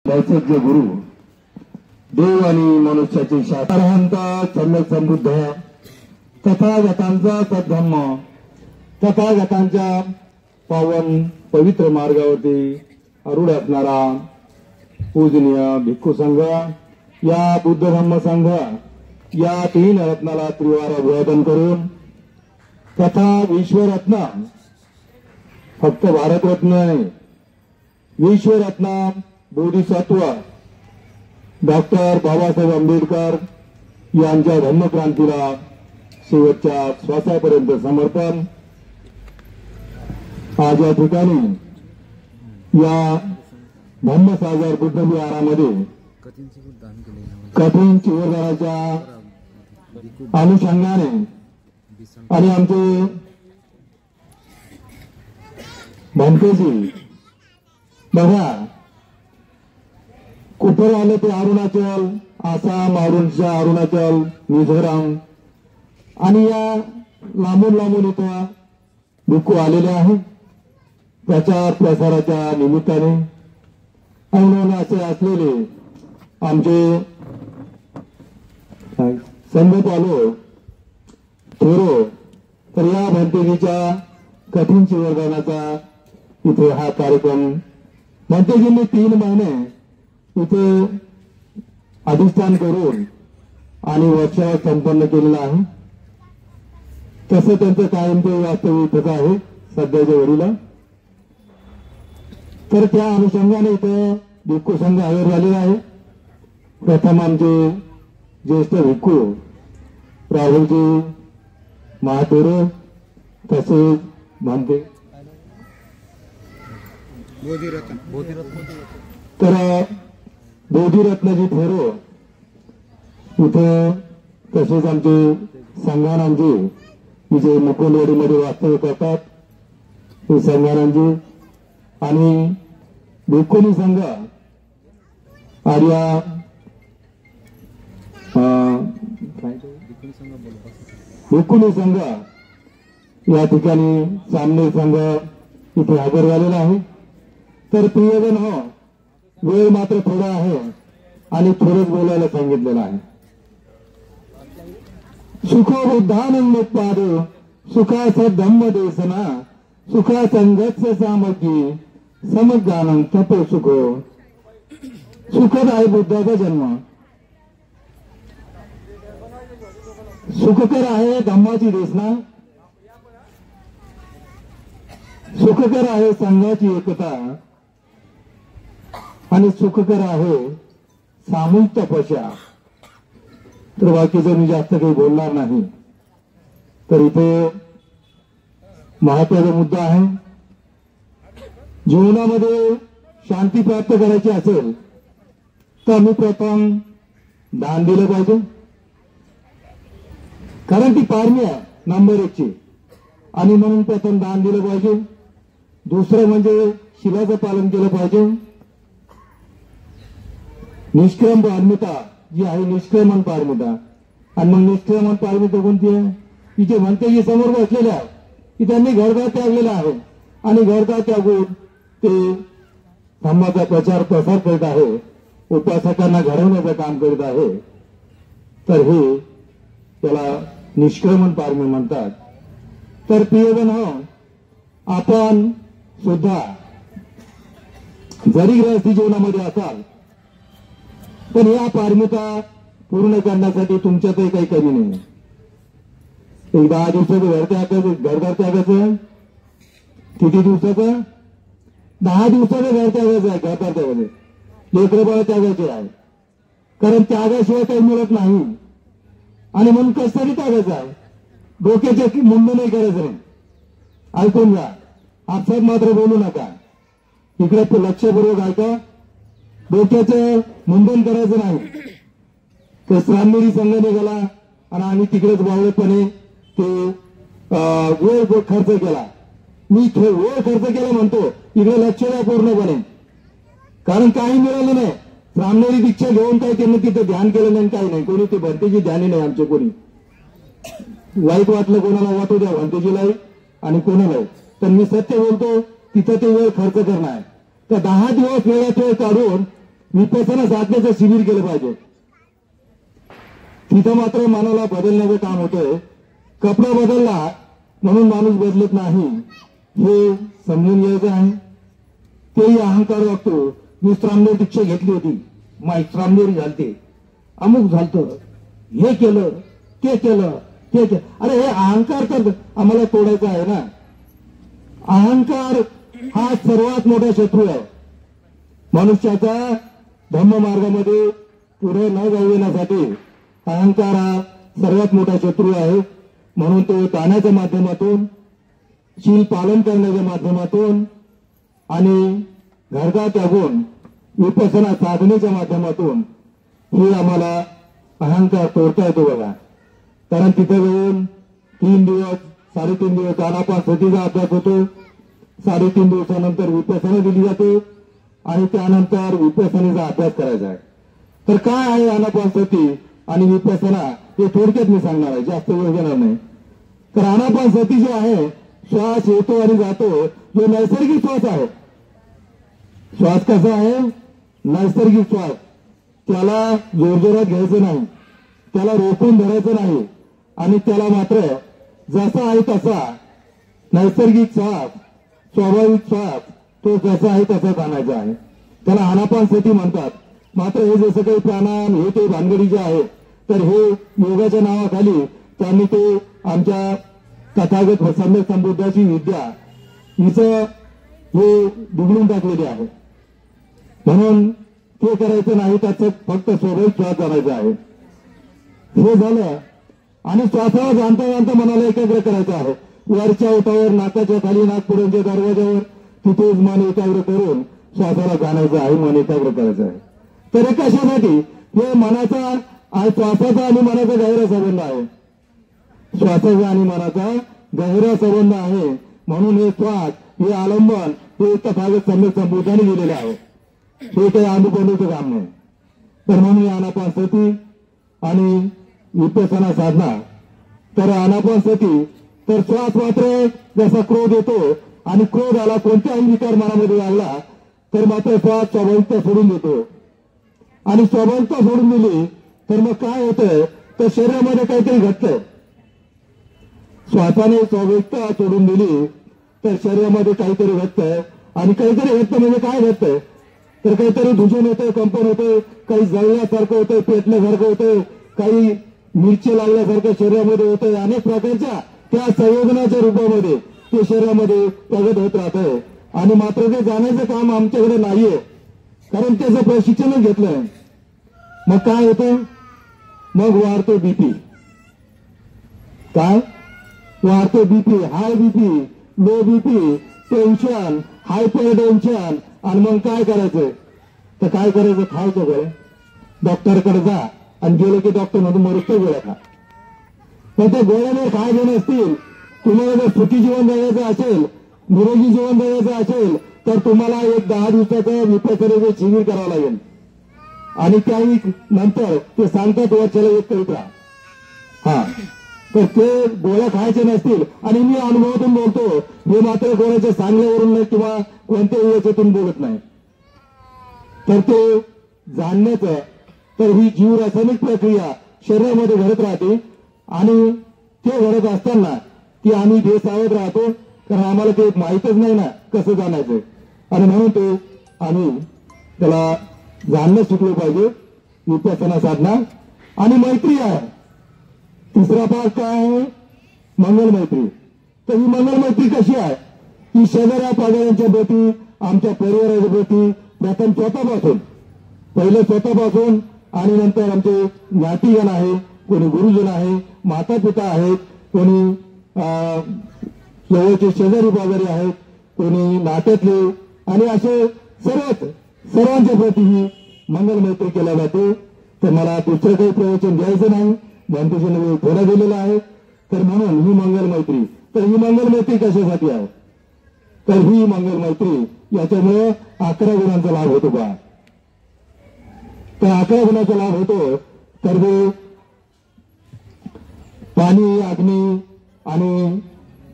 जे गुरु देव आणि मनुष्याचे शास्त्रहंत सम्यक समृद्ध तथागतांचा सद्धम्म तथागतांच्या पावन पवित्र मार्गावरती आरूढ असणारा पूजनीय भिक्खू संघ या बुद्ध धम्म संघ या तीन रत्नाला त्रिवार अभिवादन करून तथा विश्वरत्न फक्त भारतरत्न नाही विश्वरत्न बोधिसत्व डॉक्टर बाबासाहेब आंबेडकर यांच्या धम्मक्रांतीला शेवटच्या श्वासापर्यंत समर्पण आज या ठिकाणी या धम्मसागर बुद्ध विहारामध्ये कठीण चिवरदाराच्या अनुषंगाने आणि आमचे भंतेजी बघा कुठे आलं ते अरुणाचल आसाम अरुणाचल मिझोराम आणि या लांबून लांबून इथं भिक्खू आलेले आहेत प्रचार प्रसाराच्या निमित्ताने म्हणून असे असलेले आमचे संघपालो थोरो तर या भंतेजीच्या कठीण चिवरदानाचा इथे हा कार्यक्रम भंतेजींनी 3 महिने इथे अधिष्ठान करून आणि वर्षावर संपन्न केलेला आहे तसं त्यांचं कायम ते वास्तव इथंच आहे सध्याच्या वेळीला तर त्या अनुषंगाने इथं भिक्खू संघ हजर झालेला आहे प्रथम आमचे ज्येष्ठ भिक्खू राहुलजी महाथोरे तसेच म्हणते तर बोधिरत्नजी थोरो इथे तसेच आमचे संघानांजी जे मुकुंदवाडीमध्ये वास्तव्य करतात ते संघानांजी आणि भिक्खुनी संघ आर्या भिक्खुनी संघ या ठिकाणी सामने संघ इथे हजर झालेला आहे तर प्रियजन हो वेळ मात्र थोडा आहे आणि थोडंच बोलायला सांगितलेलं आहे सुखो बुद्धानंदोत्पाद सुखास धम्म देसना सुखा संगत्स सामग्री समज्ञानं तपो सुखो सुखद आहे बुद्धाचा जन्म सुखकर आहे धम्माची देसना सुखकर आहे संघाची एकता आणि सुखकर आहे सामूहिक तपस्या तर बाकीचं मी जास्त काही बोलणार नाही तर इथे महत्वाचा मुद्दा आहे जीवनामध्ये शांती प्राप्त करायची असेल तर आम्ही प्रथम दान दिलं पाहिजे कारण ती पारमी आहे नंबर 1 ची आणि म्हणून प्रथम दान दिलं पाहिजे दुसरं म्हणजे शिलाचं पालन केलं पाहिजे निष्क्रम पारमिता जी आहे निष्क्रमण पारमिता आणि मग निष्क्रमण पारमिता कोणती आहे की जे म्हणते की समोर बसलेले आहे की त्यांनी घरदार त्यागलेला आहे आणि घरदार त्यागून ते धम्माचा प्रचार प्रसार करीत आहे उपासकांना घडवण्याचं काम करीत आहे तर हे त्याला निष्क्रमण पारमी म्हणतात तर प्रियजन हो आपण सुद्धा जरी गृहस्थी जीवनामध्ये असाल पण या पारमिता पूर्ण करण्यासाठी तुमच्यातही काही कमी नाही एक 10 दिवसाचं घरदार त्यागायचं किती दिवसाचं 10 दिवसाचं घर त्यागायचं आहे घरदार त्यागायचं लेकरं बाळ त्यागायचे आहे कारण त्यागाशिवाय काही मिळत नाही आणि म्हणून कशासाठी त्यागायचं आहे डोक्याचे मुंड नाही करायचं नाही ऐकून जा आपसात मात्र बोलू नका इकडे लक्षपूर्वक ऐका डोक्याचं मुंडन करायचं नाही तर श्रामगिरी संघ निघाला आणि आम्ही तिकडेच बावळेपणे ते वेळ खर्च केला मी वेळ खर्च केला म्हणतो इकडे लक्ष द्या पूर्णपणे कारण काही मिळालं नाही श्रामगिरी दीक्षा घेऊन काही त्यांनी तिथं ध्यान केलं नाही काही नाही कोणी ते भरतीची ध्यानी नाही आमचे कोणी वाईट वाटलं कोणाला वाटू द्या भंतेजीलाही आणि कोणालाही तर मी सत्य बोलतो तिथं ते वेळ खर्च करणार तर 10 दिवस वेळात वेळ काढून विपसना साधण्याचं शिबिर केलं पाहिजे. तिथं मात्र मनाला बदलण्याचं काम होतंय. कपडा बदलला म्हणून माणूस बदलत नाही हे समजून घ्यायचं आहे. तेही अहंकार वागतो. मी श्रामदेव दीक्षा घेतली होती, माहीत श्रामदेवी झालते, अमुक झालतं, हे केलं ते केलं ते केलं. अरे हे अहंकार तर आम्हाला तोडायचा आहे ना. अहंकार हा सर्वात मोठा शत्रू आहे मनुष्याचा. धम्म मार्गामध्ये पुढे न जाऊ देण्यासाठी अहंकार हा सर्वात मोठा शत्रू आहे. म्हणून तो ताण्याच्या माध्यमातून, शील पालन करण्याच्या माध्यमातून आणि घरगा त्यागून विपसना साधनेच्या माध्यमातून हे आम्हाला अहंकार तोडता येतो बघा. कारण तिथे जाऊन 3 दिवस 3.5 दिवस आनापानसतीचा अभ्यास होतो. 3.5 दिवसानंतर विपसना दिली जाते आणि त्यानंतर विपसनेचा अभ्यास करायचा आहे. तर काय आहे आनापानसती आणि विपसना हे थोडक्यात मी सांगणार आहे, जास्त वेळ घेणार नाही. तर आनापानसती जे आहे, श्वास येतो आणि जातो, जो नैसर्गिक श्वास आहे. श्वास कसा आहे? नैसर्गिक श्वास. त्याला जोरजोरात घ्यायचं नाही, त्याला रोखून धरायचं नाही आणि त्याला मात्र जसा आहे तसा नैसर्गिक श्वास, स्वाभाविक श्वास तो जसा आहे तसाच आणायचा आहे. त्याला आनापानसती म्हणतात. मात्र हे जसं काही प्राणायाम हे ते भानगडी जे आहे, तर हे योगाच्या नावाखाली त्यांनी ते आमच्या तथागत सम्यक संबुद्धाची विद्या हिचं हे दुबळून टाकलेली आहे. म्हणून ते करायचं नाही, त्याचं फक्त स्वाभाविक श्वास आणायचा आहे. हे झालं आणि श्वासाला जाणता जाणता मनाला एकाग्र करायचं आहे. वरच्या ओठावर, नाकाच्या खाली, नागपुड्यांच्या दरवाजावर तिथेच मन एकाग्र करून श्वासाला जाणायचं आहे, मन एकाग्र करायचं आहे. तर कशासाठी? हे मनाचा आणि श्वासाचा आणि मनाचा गहिरा संबंध आहे. श्वासाचा आणि मनाचा गहिरा संबंध आहे. म्हणून हे श्वास, हे आलंबन हे तथागत सम्यक संबुद्धाने दिलेले आहे. हे काही अनुपंडित काम नाही. तर म्हणून आनापानसती आणि विपसना साधना. तर आनापानसती तर श्वास मात्र जसा क्रोध येतो आणि क्रोध आला, कोणत्याही विकार मनामध्ये लागला तर मात्र श्वास स्वाभाविकता सोडून देतो. आणि स्वाभाविकता सोडून दिली तर मग काय होतंय? तर शरीरामध्ये काहीतरी घडतंय. श्वासाने स्वाभाविकता सोडून दिली तर शरीरामध्ये काहीतरी घडतंय. आणि काहीतरी घडतं म्हणजे काय घडतंय? तर काहीतरी धुजन होतंय, कंपन होतंय, काही जळल्यासारखं होतंय, पेटल्यासारखं होतंय, काही मिरची लागल्यासारखं शरीरामध्ये होतंय. अनेक प्रकारच्या त्या संयोजनाच्या रूपामध्ये ते शरीरामध्ये प्रगट होत राहतंय. आणि मात्र ते जाण्याचं काम आमच्याकडे नाहीये, कारण त्याचं प्रशिक्षणच घेतलं नाही. मग काय होतं? मग वाढतो बीपी. काय वाढतो? BP, high BP, low BP, tension, hyper tension. आणि मग काय करायचं? तर काय करायचं? खायचं गोळ्या. डॉक्टरकडे जा आणि गेलं की डॉक्टर म्हणून मरुस्त गोळ्या खा. पण त्या गोळ्यावर खायचे नसतील. तुम्हाला जर सुखी जीवन जगायचं असेल, निरोगी जीवन जगायचं असेल तर तुम्हाला एक 10 दिवसाचं विपसनेचं शिबिर करावं लागेल. आणि त्याही नंतर ते सांगतात वर्षाला एक करीत राहा. हा, तर ते गोळ्या खायचे नसतील. आणि मी अनुभवातून बोलतो, हे मात्र गोळ्याच्या सांगण्यावरून नाही किंवा कोणत्याही याच्यातून बोलत नाही. तर ते जाणण्याचं, तर ही जीव रासायनिक प्रक्रिया शरीरामध्ये घडत राहते आणि ते घडत असताना ती आम्ही बेसावध राहतो, कारण आम्हाला ते माहीतच नाही ना कसं जाणायचं. आणि म्हणून ते आम्ही त्याला जाणणं शिकलो पाहिजे. विपसना साधना आणि मैत्री आहे. तिसरा भाग काय आहे? मंगल मैत्री. तर ही मंगल मैत्री कशी आहे? ही शेजाऱ्या पाजाऱ्यांच्या प्रती, आमच्या परिवाराच्या प्रती, प्रथम स्वतःपासून, पहिले स्वतःपासून आणि नंतर आमचे ज्ञातीजन आहे, कोणी गुरुजन आहे, माता पिता आहेत, कोणी जवळचे शेजारी पाजारी आहेत, कोणी नात्यातले, आणि असे सर्वांच्या प्रती ही मंगल मैत्री केल्या जाते. तर मला दुसरं काही प्रवचन द्यायचं नाही, भंतेशीने वेळ थोडा दिलेला आहे. तर म्हणून ही मंगल मैत्री. तर ही मंगल मैत्री कशासाठी आहे? तर ही मंगल मैत्री याच्यामुळे 11 गुणांचा लाभ होतो बा. तर 11 गुणांचा लाभ होतो. तर ते पाणी, अग्नी आणि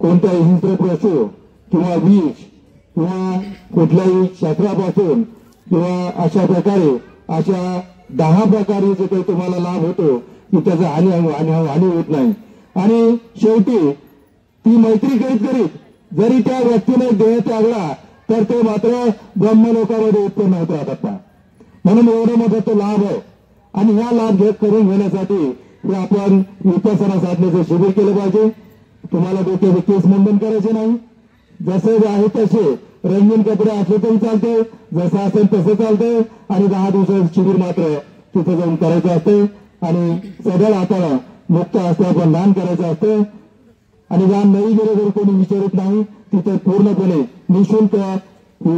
कोणत्याही हिंस्र पशु किंवा विष किंवा कुठल्याही शस्त्रापासून किंवा अशा प्रकारे अशा 10 प्रकारे जे काही तुम्हाला लाभ होतो की त्याचा हानी होत नाही. आणि शेवटी ती मैत्री करीत जरी त्या व्यक्तीने देह त्यागला तर ते मात्र ब्रह्मलोकामध्ये उत्पन्न होत राहतात. म्हणून एवढा मोठा तो लाभ आहे. आणि हा लाभ करून घेण्यासाठी हे आपण विपස්සना साधनेचं शिबिर केलं पाहिजे. तुम्हाला डोक्याचे केस मुंडन करायचे नाही. जसे आहे तसे रंगीन कपडे असले तरी चालते, जसं असेल तसं चालतंय. आणि 10 दिवसाचं शिबिर मात्र तिथे जाऊन करायचं असते. आणि सगळ्या हाताला मुक्त असते आपण दान करायचं असतं. आणि दान नाही बरोबर कोणी विचारत नाही. तिथे पूर्णपणे निःशुल्क ही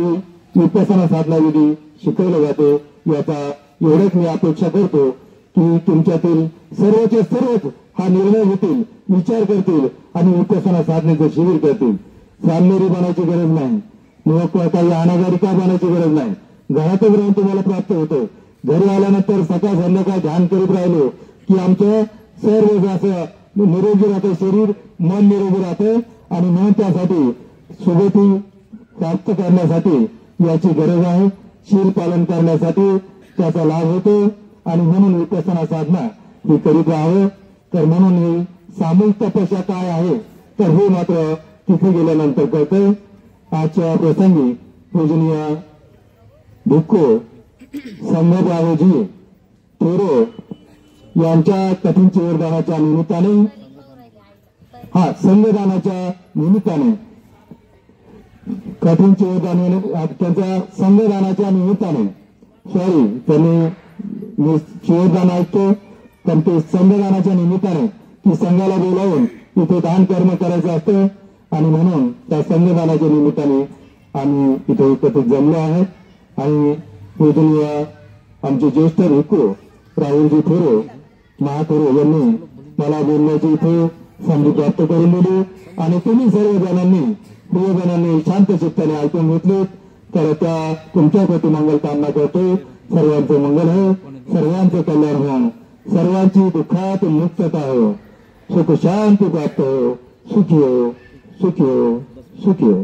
विपස්සना साधना विधी शिकवलं जाते. याचा एवढंच मी अपेक्षा करतो की तुमच्यातील सर्वचे सर्वच हा निर्णय घेतील, विचार करतील आणि विपස්සना साधनेचं शिबिर करतील. सामनेरी बनायची गरज नाही, मग काही अनागारी का बनायची गरज नाही. घरातच राहून तुम्हाला प्राप्त होतं. घरी आल्यानंतर सकाळ संध्याकाळ ध्यान करीत राहिलो की आमचं सर्व असं निरोगी राहतं, शरीर मन निरोगी राहतं. आणि म्हणून त्यासाठी सुगती प्राप्त करण्यासाठी याची गरज आहे. शील पालन करण्यासाठी त्याचा लाभ होतो. आणि म्हणून विपස්සना साधना ही करीत राहावं. तर म्हणून ही सामूहिक तपस्या काय आहे तर हे मात्र तिथे गेल्यानंतर कळतं. आजच्या प्रसंगी पूजनीय भिक्खू संघबाबूजी थोरो यांच्या कठीण चिवरदानाच्या निमित्ताने संघदानाच्या निमित्ताने कठीण चिवरदान त्यांच्या संघदानाच्या निमित्ताने त्यांनी चिवरदान ऐकतो पण ते संघदानाच्या निमित्ताने की संघाला बोलावून इथे दान कर्म करायचं असतं. आणि म्हणून त्या संघदानाच्या निमित्ताने आम्ही इथे एकत्रित जमलो आहोत. आणि पूजनीय आमचे ज्येष्ठ भिक्खू राहुलजी थोरो महाथोरो यांनी मला बोलण्याची इथे संधी प्राप्त करून दिली. आणि तुम्ही सर्वजणांनी प्रियजनांनी शांत चित्ताने ऐकून घेतले. तर त्या तुमच्याप्रती मंगल कामना करतो. सर्वांचे मंगल हो, सर्वांचे कल्याण हो, सर्वांची दुःखात मुक्तता हो, सुख शांती प्राप्त हो, सुखी हो, सुखी हो, सुखी हो.